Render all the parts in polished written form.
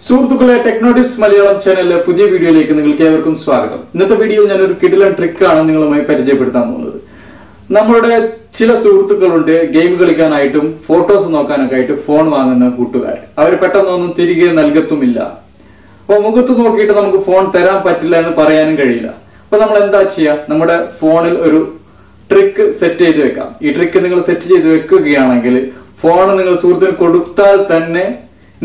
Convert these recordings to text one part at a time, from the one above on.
സുഹൃത്തുക്കളെ ടെക്നോടിപ്സ് മലയാളം ചാനലിലെ പുതിയ വീഡിയോയിലേക്ക് നിങ്ങൾക്ക് ഏവർക്കും സ്വാഗതം. ഇന്നത്തെ വീഡിയോ ഞാനൊരു കിടിലൻ ട്രിക്കാണ് നിങ്ങളുമായി പരിചയപ്പെടുത്താൻ പോകുന്നത്. നമ്മുടെ ചില സുഹൃത്തുക്കളുണ്ട് ഗെയിം കളിക്കാനായിട്ടും ഫോട്ടോസ് നോക്കാനൊക്കെ ആയിട്ട് ഫോൺ വാങ്ങുന്ന കൂട്ടുകാർ. അവർ പെട്ടെന്നൊന്നും തിരികെ നൽകത്തുമില്ല. അപ്പോൾ മുഖത്ത് നോക്കിയിട്ട് നമുക്ക് ഫോൺ തരാൻ പറ്റില്ല എന്ന് പറയാനും കഴിയില്ല. അപ്പൊ നമ്മൾ എന്താ ചെയ്യുക? നമ്മുടെ ഫോണിൽ ഒരു ട്രിക്ക് സെറ്റ് ചെയ്ത് വെക്കാം. ഈ ട്രിക്ക് നിങ്ങൾ സെറ്റ് ചെയ്ത് വെക്കുകയാണെങ്കിൽ ഫോൺ നിങ്ങൾ സുഹൃത്തിന് കൊടുത്താൽ തന്നെ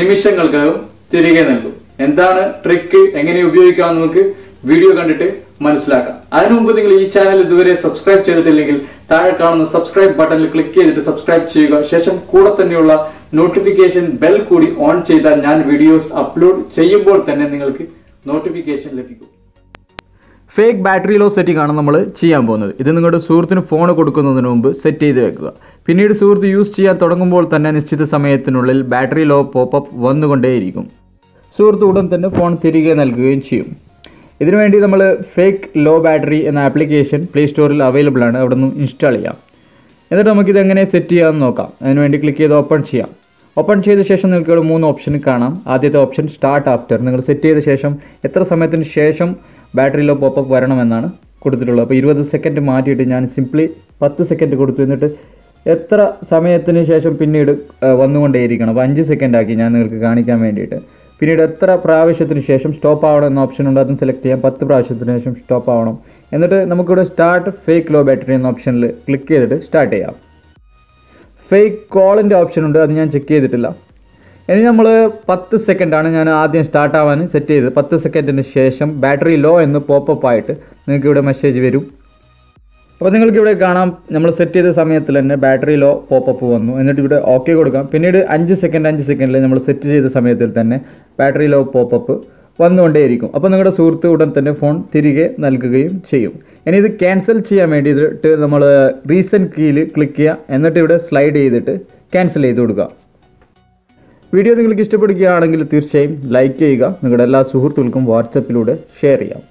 നിമിഷങ്ങൾക്കകം തിരികെ നൽകും. എന്താണ് ട്രിക്ക്, എങ്ങനെ ഉപയോഗിക്കാം നമുക്ക് വീഡിയോ കണ്ടിട്ട് മനസ്സിലാക്കാം. അതിനു മുമ്പ് നിങ്ങൾ ഈ ചാനൽ ഇതുവരെ സബ്സ്ക്രൈബ് ചെയ്തിട്ടില്ലെങ്കിൽ താഴെ കാണുന്ന സബ്സ്ക്രൈബ് ബട്ടണിൽ ക്ലിക്ക് ചെയ്തിട്ട് സബ്സ്ക്രൈബ് ചെയ്യുക. ശേഷം കൂടെ തന്നെയുള്ള നോട്ടിഫിക്കേഷൻ ബെൽ കൂടി ഓൺ ചെയ്താൽ ഞാൻ വീഡിയോസ് അപ്ലോഡ് ചെയ്യുമ്പോൾ തന്നെ നിങ്ങൾക്ക് നോട്ടിഫിക്കേഷൻ ലഭിക്കും. ഫേക്ക് ബാറ്ററി ലോ സെറ്റിംഗ് ആണ് നമ്മൾ ചെയ്യാൻ പോകുന്നത്. ഇത് നിങ്ങളുടെ സുഹൃത്തിന് ഫോൺ കൊടുക്കുന്നതിന് മുമ്പ് സെറ്റ് ചെയ്ത് വെക്കുക. പിന്നീട് സുഹൃത്ത് യൂസ് ചെയ്യാൻ തുടങ്ങുമ്പോൾ തന്നെ നിശ്ചിത സമയത്തിനുള്ളിൽ ബാറ്ററി ലോ പോപ്പപ്പ് വന്നുകൊണ്ടേയിരിക്കും. സുഹൃത്ത് ഉടൻ തന്നെ ഫോൺ തിരികെ നൽകുകയും ചെയ്യും. ഇതിനുവേണ്ടി നമ്മൾ ഫേക്ക് ലോ ബാറ്ററി എന്ന ആപ്ലിക്കേഷൻ പ്ലേ സ്റ്റോറിൽ അവൈലബിൾ ആണ്. അവിടെ നിന്ന് ഇൻസ്റ്റാൾ ചെയ്യാം. എന്നിട്ട് നമുക്കിത് എങ്ങനെ സെറ്റ് ചെയ്യാമെന്ന് നോക്കാം. അതിനുവേണ്ടി ക്ലിക്ക് ചെയ്ത് ഓപ്പൺ ചെയ്യാം. ഓപ്പൺ ചെയ്ത ശേഷം നിങ്ങൾക്ക് ഇവിടെ 3 ഓപ്ഷൻ കാണാം. ആദ്യത്തെ ഓപ്ഷൻ സ്റ്റാർട്ട് ആഫ്റ്റർ. നിങ്ങൾ സെറ്റ് ചെയ്ത ശേഷം എത്ര സമയത്തിന് ശേഷം ബാറ്ററി ലോ പോപ്പപ്പ് വരണമെന്നാണ് കൊടുത്തിട്ടുള്ളത്. അപ്പോൾ 20 സെക്കൻഡ് മാറ്റിയിട്ട് ഞാൻ സിംപ്ലി 10 സെക്കൻഡ് കൊടുത്തു. എന്നിട്ട് എത്ര സമയത്തിന് ശേഷം പിന്നീട് വന്നുകൊണ്ടേയിരിക്കണം. അപ്പോൾ 5 സെക്കൻഡ് ആക്കി ഞാൻ നിങ്ങൾക്ക് കാണിക്കാൻ വേണ്ടിയിട്ട്. പിന്നീട് എത്ര പ്രാവശ്യത്തിന് ശേഷം സ്റ്റോപ്പ് ആവണം എന്ന ഓപ്ഷൻ ഉണ്ട്. അതും സെലക്ട് ചെയ്യാം. 10 പ്രാവശ്യത്തിന് ശേഷം സ്റ്റോപ്പ് ആവണം. എന്നിട്ട് നമുക്കിവിടെ സ്റ്റാർട്ട് ഫേക്ക് ലോ ബാറ്ററി എന്ന ഓപ്ഷനിൽ ക്ലിക്ക് ചെയ്തിട്ട് സ്റ്റാർട്ട് ചെയ്യാം. ഫേക്ക് കോളിൻ്റെ ഓപ്ഷൻ ഉണ്ട്. അത് ഞാൻ ചെക്ക് ചെയ്തിട്ടില്ല. ഇനി നമ്മൾ 10 സെക്കൻഡാണ് ഞാൻ ആദ്യം സ്റ്റാർട്ട് ആവാൻ സെറ്റ് ചെയ്തത്. 10 സെക്കൻഡിന് ശേഷം ബാറ്ററി ലോ എന്ന് പോപ്പപ്പ് ആയിട്ട് നിങ്ങൾക്ക് ഇവിടെ മെസ്സേജ് വരും. അപ്പോൾ നിങ്ങൾക്കിവിടെ കാണാം നമ്മൾ സെറ്റ് ചെയ്ത സമയത്തിൽ തന്നെ ബാറ്ററി ലോ പോപ്പപ്പ് വന്നു. എന്നിട്ട് ഇവിടെ ഓക്കെ കൊടുക്കാം. പിന്നീട് 5 സെക്കൻഡിൽ നമ്മൾ സെറ്റ് ചെയ്ത സമയത്തിൽ തന്നെ ബാറ്ററി ലോ പോപ്പപ്പ് വന്നുകൊണ്ടേയിരിക്കും. അപ്പോൾ നിങ്ങളുടെ സുഹൃത്ത് ഉടൻ തന്നെ ഫോൺ തിരികെ നൽകുകയും ചെയ്യും. ഇനി ഇത് ക്യാൻസൽ ചെയ്യാൻ വേണ്ടിയിട്ട് നമ്മൾ റീസെൻറ്റ് കീയിൽ ക്ലിക്ക് ചെയ്യുക. എന്നിട്ട് ഇവിടെ സ്ലൈഡ് ചെയ്തിട്ട് ക്യാൻസൽ ചെയ്ത് കൊടുക്കുക. വീഡിയോ നിങ്ങൾക്ക് ഇഷ്ടപ്പെടുകയാണെങ്കിൽ തീർച്ചയായും ലൈക്ക് ചെയ്യുക. നിങ്ങളുടെ എല്ലാ സുഹൃത്തുക്കൾക്കും വാട്സപ്പിലൂടെ ഷെയർ ചെയ്യാം.